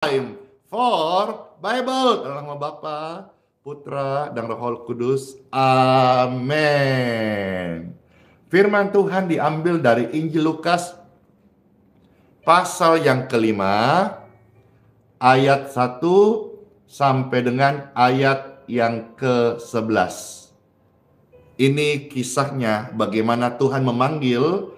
Time for Bible. Dalam nama Bapa, Putra, dan Roh Kudus. Amin. Firman Tuhan diambil dari Injil Lukas pasal yang kelima, ayat 1 sampai dengan ayat yang ke-11. Ini kisahnya bagaimana Tuhan memanggil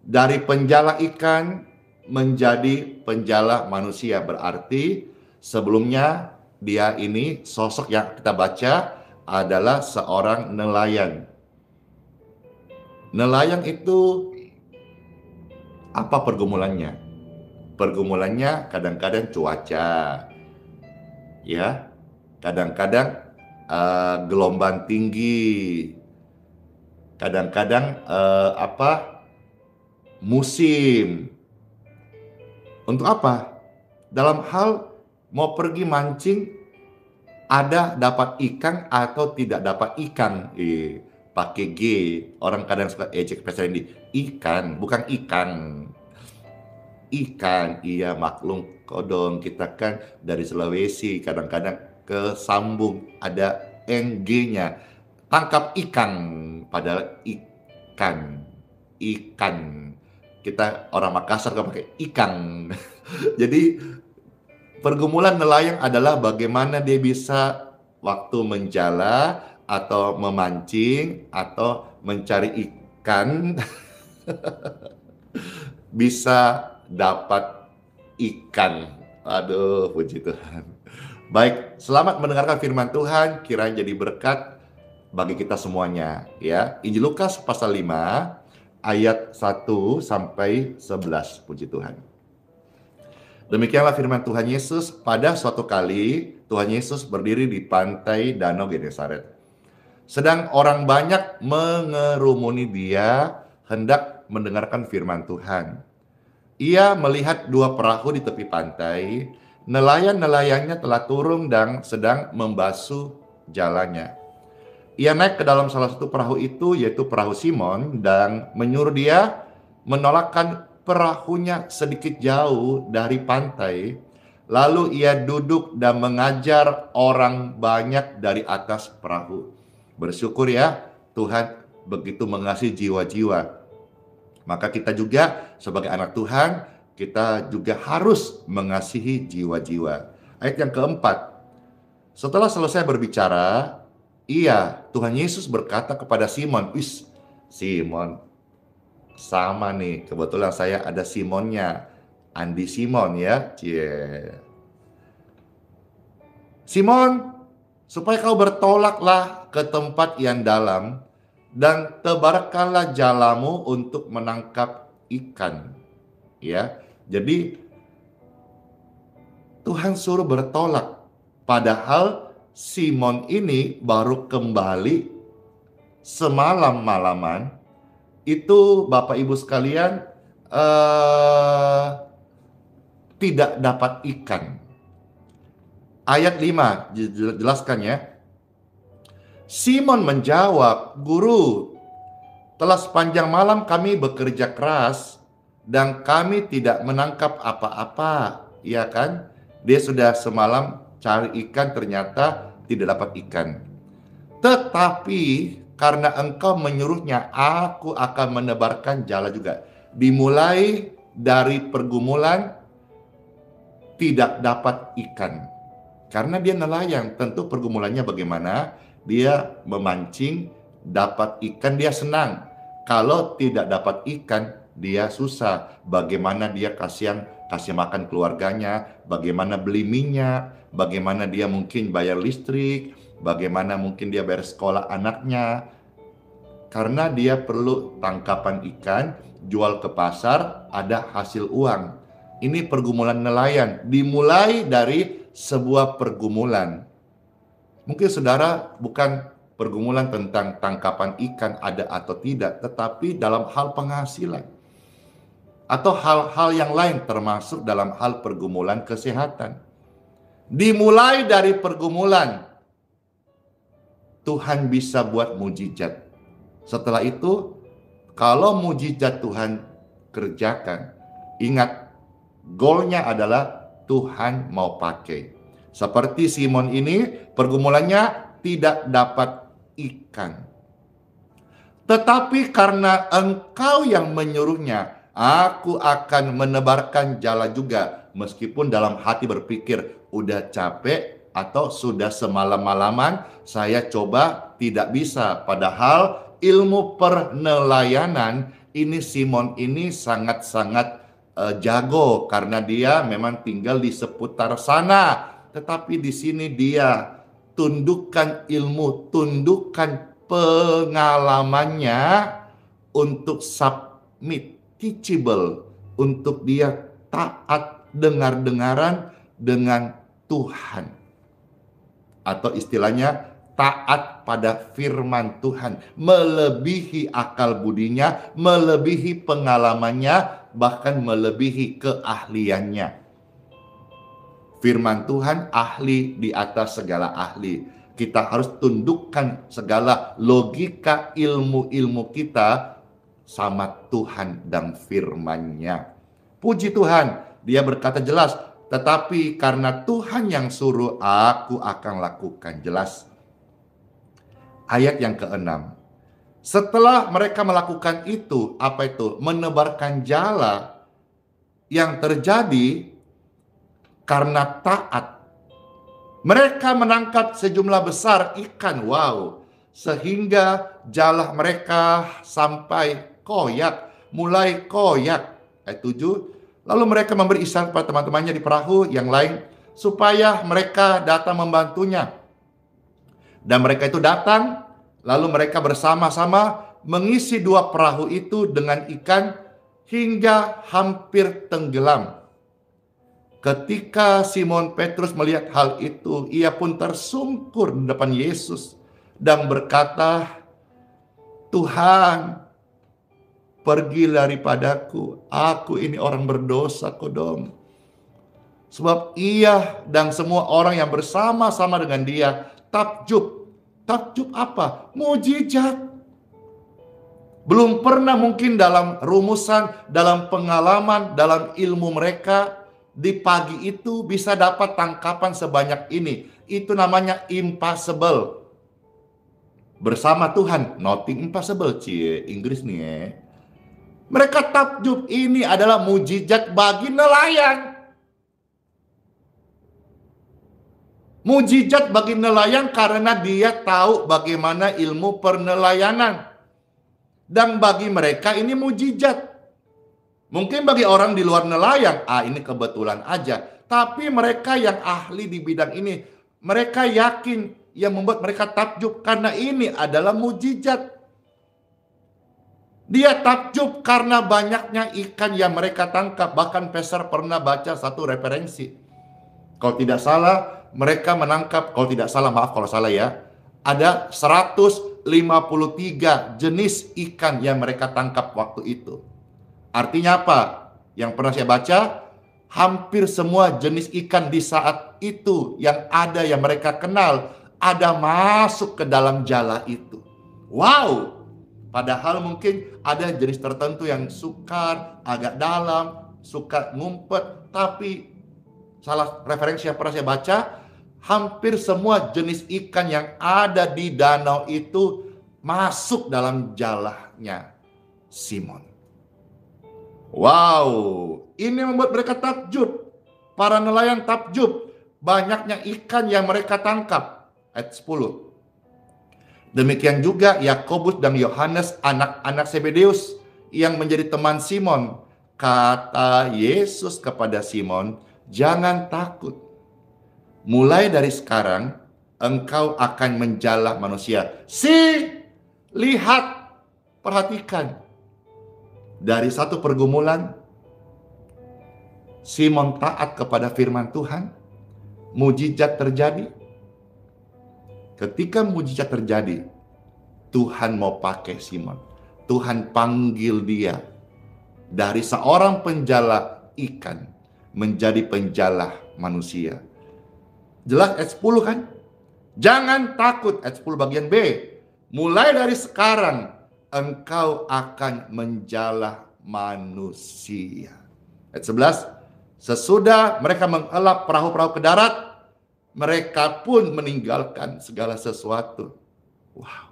dari penjala ikan menjadi penjala manusia. Berarti sebelumnya dia ini sosok yang kita baca adalah seorang nelayan. Nelayan itu apa pergumulannya? Pergumulannya kadang-kadang cuaca, ya, kadang-kadang gelombang tinggi, kadang-kadang musim. Untuk apa? Dalam hal mau pergi mancing, ada dapat ikan atau tidak dapat ikan. Pakai G. Orang kadang suka ejek bahasa ini. Ikan, bukan ikan. Ikan, iya maklum kodong. Kita kan dari Sulawesi, kadang-kadang ke Sambung ada NG-nya. Tangkap ikan, padahal ikan. Ikan. Kita orang Makassar kan pakai ikan. Jadi pergumulan nelayan adalah bagaimana dia bisa waktu menjala atau memancing atau mencari ikan bisa dapat ikan. Aduh, puji Tuhan. Baik, selamat mendengarkan firman Tuhan, kiranya jadi berkat bagi kita semuanya, ya. Injil Lukas pasal 5 ayat 1 sampai 11, puji Tuhan. Demikianlah firman Tuhan Yesus. Pada suatu kali Tuhan Yesus berdiri di pantai Danau Genesaret. Sedang orang banyak mengerumuni dia hendak mendengarkan firman Tuhan. Ia melihat dua perahu di tepi pantai. Nelayan-nelayannya telah turun dan sedang membasuh jalannya. Ia naik ke dalam salah satu perahu itu, yaitu perahu Simon, dan menyuruh dia menolakkan perahunya sedikit jauh dari pantai. Lalu ia duduk dan mengajar orang banyak dari atas perahu. Bersyukur ya, Tuhan begitu mengasihi jiwa-jiwa. Maka kita juga sebagai anak Tuhan, kita juga harus mengasihi jiwa-jiwa. Ayat yang keempat, setelah selesai berbicara, Tuhan Yesus berkata kepada Simon, Simon, sama nih, kebetulan saya ada Simonnya, Andi Simon ya, Simon, supaya kau bertolaklah ke tempat yang dalam dan tebarkanlah jalamu untuk menangkap ikan. Ya, jadi Tuhan suruh bertolak, padahal Simon ini baru kembali semalam-malaman. Itu Bapak Ibu sekalian tidak dapat ikan. Ayat 5 jelaskan ya. Simon menjawab, Guru, telah sepanjang malam kami bekerja keras dan kami tidak menangkap apa-apa. Ya kan? Dia sudah semalam cari ikan, ternyata tidak dapat ikan. Tetapi karena engkau menyuruhnya, aku akan menebarkan jala juga. Dimulai dari pergumulan tidak dapat ikan. Karena dia nelayan, tentu pergumulannya bagaimana? Dia memancing, dapat ikan, dia senang. Kalau tidak dapat ikan, dia susah. Bagaimana dia kasih makan keluarganya, bagaimana beli minyak, bagaimana dia mungkin bayar listrik, bagaimana mungkin dia bayar sekolah anaknya. Karena dia perlu tangkapan ikan, jual ke pasar, ada hasil uang. Ini pergumulan nelayan, dimulai dari sebuah pergumulan. Mungkin saudara bukan pergumulan tentang tangkapan ikan ada atau tidak, tetapi dalam hal penghasilan. Atau hal-hal yang lain termasuk dalam hal pergumulan kesehatan. Dimulai dari pergumulan, Tuhan bisa buat mujizat. Setelah itu, kalau mujizat Tuhan kerjakan, ingat, Goalnya adalah Tuhan mau pakai. Seperti Simon ini, pergumulannya tidak dapat ikan. Tetapi karena engkau yang menyuruhnya, aku akan menebarkan jala juga. Meskipun dalam hati berpikir, udah capek atau sudah semalam-malaman, saya coba tidak bisa. Padahal ilmu penelayanan ini Simon ini sangat-sangat jago karena dia memang tinggal di seputar sana. Tetapi di sini dia tundukkan ilmu, tundukkan pengalamannya untuk submit, teachable, untuk dia taat dengar-dengaran dengan Tuhan. Atau istilahnya taat pada firman Tuhan, melebihi akal budinya, melebihi pengalamannya, bahkan melebihi keahliannya. Firman Tuhan ahli di atas segala ahli. Kita harus tundukkan segala logika ilmu-ilmu kita sama Tuhan dan firman-Nya. Puji Tuhan, dia berkata jelas, tetapi karena Tuhan yang suruh, aku akan lakukan. Jelas. Ayat yang ke-6. Setelah mereka melakukan itu, apa itu? Menebarkan jala. Yang terjadi karena taat, mereka menangkap sejumlah besar ikan. Wow, sehingga jala mereka sampai koyak, mulai koyak. Ayat 7. Lalu mereka memberi isyarat pada teman-temannya di perahu yang lain supaya mereka datang membantunya. Dan mereka itu datang, lalu mereka bersama-sama mengisi 2 perahu itu dengan ikan hingga hampir tenggelam. Ketika Simon Petrus melihat hal itu, ia pun tersungkur di depan Yesus dan berkata, Tuhan, pergi daripadaku, aku ini orang berdosa kodong. Sebab ia dan semua orang yang bersama-sama dengan dia takjub. Takjub apa? Mujizat. Belum pernah mungkin dalam rumusan, dalam pengalaman, dalam ilmu mereka, di pagi itu bisa dapat tangkapan sebanyak ini. Itu namanya impossible. Bersama Tuhan, nothing impossible. Cie, Inggris nih ya. Mereka takjub, ini adalah mujizat bagi nelayan. Mujizat bagi nelayan karena dia tahu bagaimana ilmu pernelayanan. Dan bagi mereka ini mujizat. Mungkin bagi orang di luar nelayan, ini kebetulan aja. Tapi mereka yang ahli di bidang ini, mereka yakin yang membuat mereka takjub karena ini adalah mujizat. Dia takjub karena banyaknya ikan yang mereka tangkap. Bahkan Peser pernah baca satu referensi. Kalau tidak salah, mereka menangkap, kalau tidak salah, maaf kalau salah ya, ada 153 jenis ikan yang mereka tangkap waktu itu. Artinya apa? Yang pernah saya baca, hampir semua jenis ikan di saat itu yang ada, yang mereka kenal, ada masuk ke dalam jala itu. Wow! Padahal mungkin ada jenis tertentu yang sukar, agak dalam, suka ngumpet. Tapi salah referensi yang pernah saya baca, hampir semua jenis ikan yang ada di danau itu masuk dalam jalanya Simon. Wow, ini membuat mereka takjub. Para nelayan takjub. Banyaknya ikan yang mereka tangkap. Ayat 10. Demikian juga Yakobus dan Yohanes, anak-anak Zebedeus, yang menjadi teman Simon. Kata Yesus kepada Simon, jangan takut. Mulai dari sekarang, engkau akan menjala manusia. Lihat, perhatikan. Dari satu pergumulan, Simon taat kepada firman Tuhan, mujizat terjadi. Ketika mujizat terjadi, Tuhan mau pakai Simon. Tuhan panggil dia dari seorang penjala ikan menjadi penjala manusia. Jelas ayat 10 kan? Jangan takut, ayat 10 bagian B. Mulai dari sekarang, engkau akan menjala manusia. Ayat 11, Sesudah mereka mengelap perahu-perahu ke darat, mereka pun meninggalkan segala sesuatu. Wow.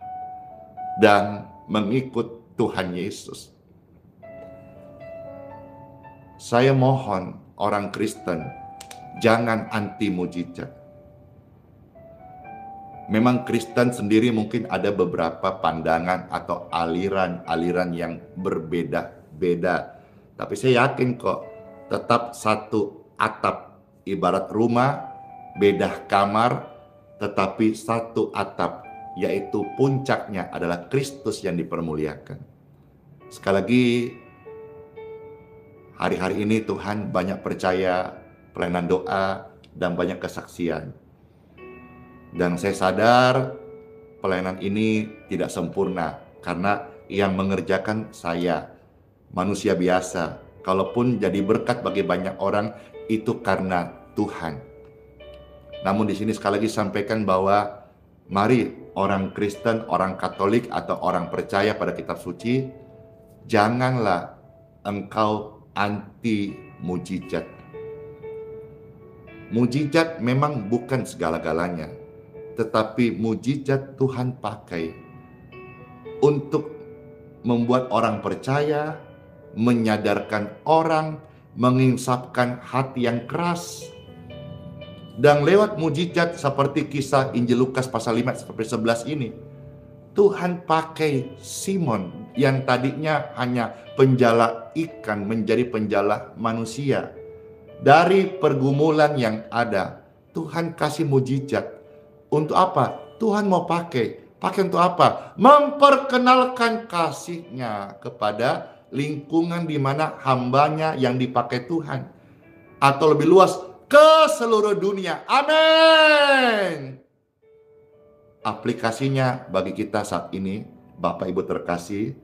Dan mengikut Tuhan Yesus. Saya mohon orang Kristen, jangan anti mujizat. Memang Kristen sendiri mungkin ada beberapa pandangan atau aliran-aliran yang berbeda-beda. Tapi saya yakin kok, tetap satu atap, ibarat rumah, beda kamar, tetapi satu atap, yaitu puncaknya adalah Kristus yang dipermuliakan. Sekali lagi, hari-hari ini Tuhan banyak percaya, pelayanan doa, dan banyak kesaksian. Dan saya sadar pelayanan ini tidak sempurna karena yang mengerjakan saya, manusia biasa. Kalaupun jadi berkat bagi banyak orang, itu karena Tuhan. Namun di sini sekali lagi sampaikan bahwa mari orang Kristen, orang Katolik, atau orang percaya pada kitab suci, janganlah engkau anti mujizat. Mujizat memang bukan segala-galanya, tetapi mujizat Tuhan pakai untuk membuat orang percaya, menyadarkan orang, menginsapkan hati yang keras. Dan lewat mujizat seperti kisah Injil Lukas pasal 5 sampai 11 ini, Tuhan pakai Simon yang tadinya hanya penjala ikan menjadi penjala manusia. Dari pergumulan yang ada, Tuhan kasih mujizat. Untuk apa? Tuhan mau pakai untuk apa? Memperkenalkan kasih-Nya kepada lingkungan di mana hambanya yang dipakai Tuhan. Atau lebih luas, ke seluruh dunia. Amin. Aplikasinya bagi kita saat ini, Bapak Ibu terkasih,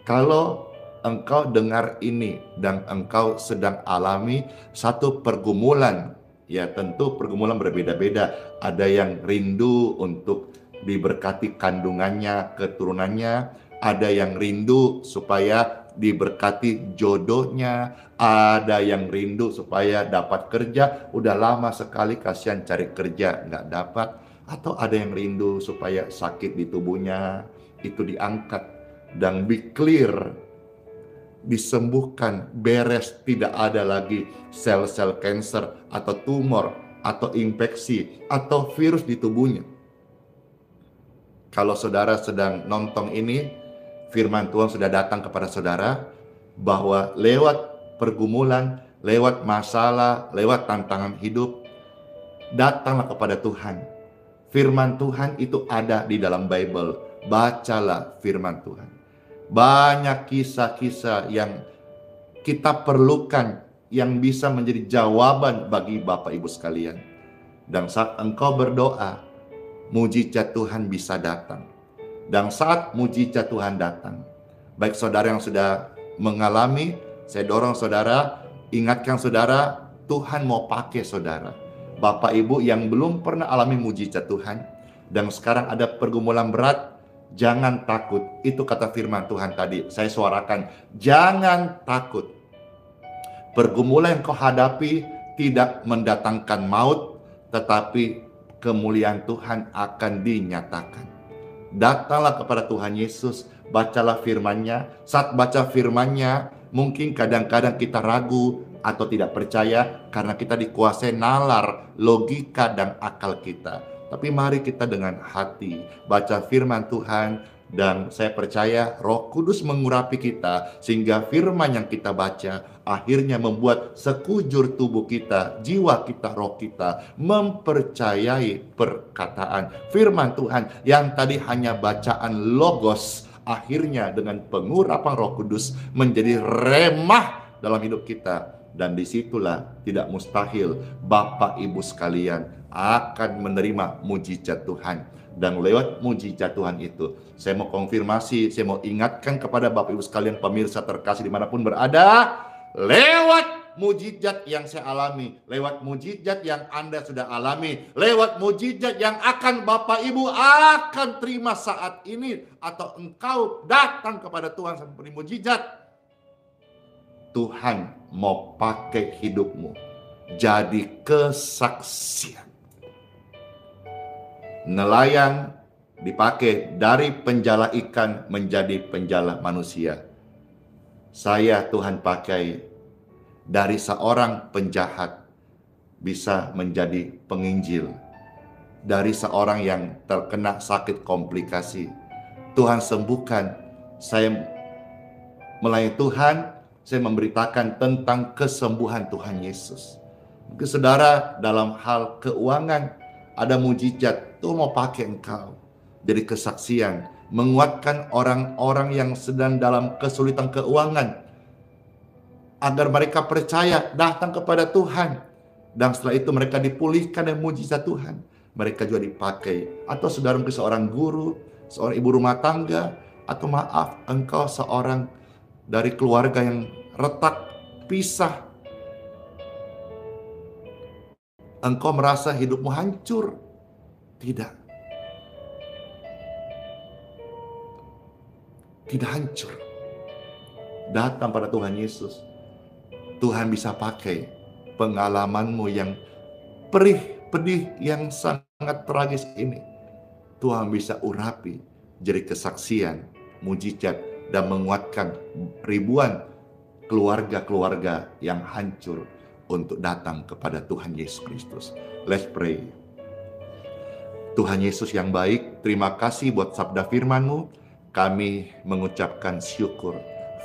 kalau engkau dengar ini dan engkau sedang alami satu pergumulan, ya tentu pergumulan berbeda-beda. Ada yang rindu untuk diberkati kandungannya, keturunannya. Ada yang rindu supaya diberkati jodohnya. Ada yang rindu supaya dapat kerja. Udah lama sekali kasihan cari kerja, nggak dapat. Atau ada yang rindu supaya sakit di tubuhnya itu diangkat dan be clear, disembuhkan, beres, tidak ada lagi sel-sel kanker atau tumor atau infeksi atau virus di tubuhnya. Kalau saudara sedang nonton ini, firman Tuhan sudah datang kepada saudara bahwa lewat pergumulan, lewat masalah, lewat tantangan hidup, datanglah kepada Tuhan. Firman Tuhan itu ada di dalam Bible. Bacalah firman Tuhan. Banyak kisah-kisah yang kita perlukan yang bisa menjadi jawaban bagi Bapak Ibu sekalian. Dan saat engkau berdoa, mujizat Tuhan bisa datang. Dan saat mujizat Tuhan datang, baik saudara yang sudah mengalami, saya dorong saudara, ingatkan saudara, Tuhan mau pakai saudara. Bapak Ibu yang belum pernah alami mujizat Tuhan dan sekarang ada pergumulan berat, jangan takut. Itu kata firman Tuhan tadi, saya suarakan, jangan takut. Pergumulan yang kau hadapi tidak mendatangkan maut, tetapi kemuliaan Tuhan akan dinyatakan. Datanglah kepada Tuhan Yesus, bacalah firman-Nya. Saat baca firman-Nya, mungkin kadang-kadang kita ragu atau tidak percaya karena kita dikuasai nalar, logika, dan akal kita. Tapi mari kita dengan hati baca firman Tuhan, dan saya percaya Roh Kudus mengurapi kita sehingga firman yang kita baca akhirnya membuat sekujur tubuh kita, jiwa kita, roh kita mempercayai perkataan firman Tuhan yang tadi hanya bacaan logos, akhirnya dengan pengurapan Roh Kudus menjadi remah dalam hidup kita. Dan disitulah tidak mustahil Bapak Ibu sekalian akan menerima mujizat Tuhan. Dan lewat mujizat Tuhan itu, saya mau konfirmasi, saya mau ingatkan kepada Bapak Ibu sekalian pemirsa terkasih dimanapun berada, lewat mujizat yang saya alami, lewat mujizat yang Anda sudah alami, lewat mujizat yang akan Bapak Ibu akan terima saat ini, atau engkau datang kepada Tuhan sampai mujizat, Tuhan mau pakai hidupmu jadi kesaksian. Nelayan dipakai dari penjala ikan menjadi penjala manusia. Saya Tuhan pakai dari seorang penjahat bisa menjadi penginjil. Dari seorang yang terkena sakit komplikasi, Tuhan sembuhkan. Saya melayani Tuhan, saya memberitakan tentang kesembuhan Tuhan Yesus. Mungkin saudara dalam hal keuangan ada mujizat, Tuhan mau pakai engkau jadi kesaksian, menguatkan orang-orang yang sedang dalam kesulitan keuangan, agar mereka percaya datang kepada Tuhan, dan setelah itu mereka dipulihkan dengan mujizat Tuhan. Mereka juga dipakai. Atau saudara mungkin seorang guru, seorang ibu rumah tangga, atau maaf, engkau seorang dari keluarga yang retak, pisah. Engkau merasa hidupmu hancur. Tidak. Tidak hancur. Datang pada Tuhan Yesus. Tuhan bisa pakai pengalamanmu yang perih, pedih, yang sangat tragis ini. Tuhan bisa urapi jadi kesaksian, mujizat, dan menguatkan ribuan keluarga-keluarga yang hancur untuk datang kepada Tuhan Yesus Kristus. Let's pray. Tuhan Yesus yang baik, terima kasih buat sabda firman-Mu. Kami mengucapkan syukur.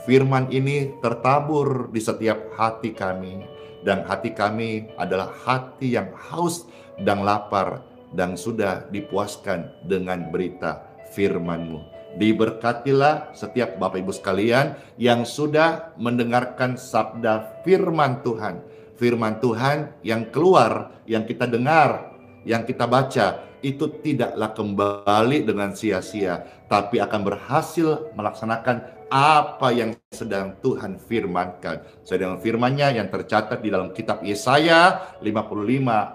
Firman ini tertabur di setiap hati kami. Dan hati kami adalah hati yang haus dan lapar dan sudah dipuaskan dengan berita firman-Mu. Diberkatilah setiap Bapak Ibu sekalian yang sudah mendengarkan sabda firman Tuhan. Firman Tuhan yang keluar, yang kita dengar, yang kita baca, itu tidaklah kembali dengan sia-sia, tapi akan berhasil melaksanakan apa yang sedang Tuhan firmankan. Sedang firman-Nya yang tercatat di dalam kitab Yesaya 55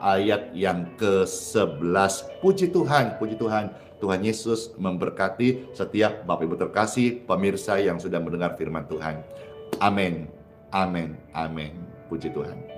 ayat yang ke-11. Puji Tuhan, puji Tuhan. Tuhan Yesus memberkati setiap Bapak Ibu terkasih, pemirsa yang sudah mendengar firman Tuhan. Amin, amin, amin. Puji Tuhan.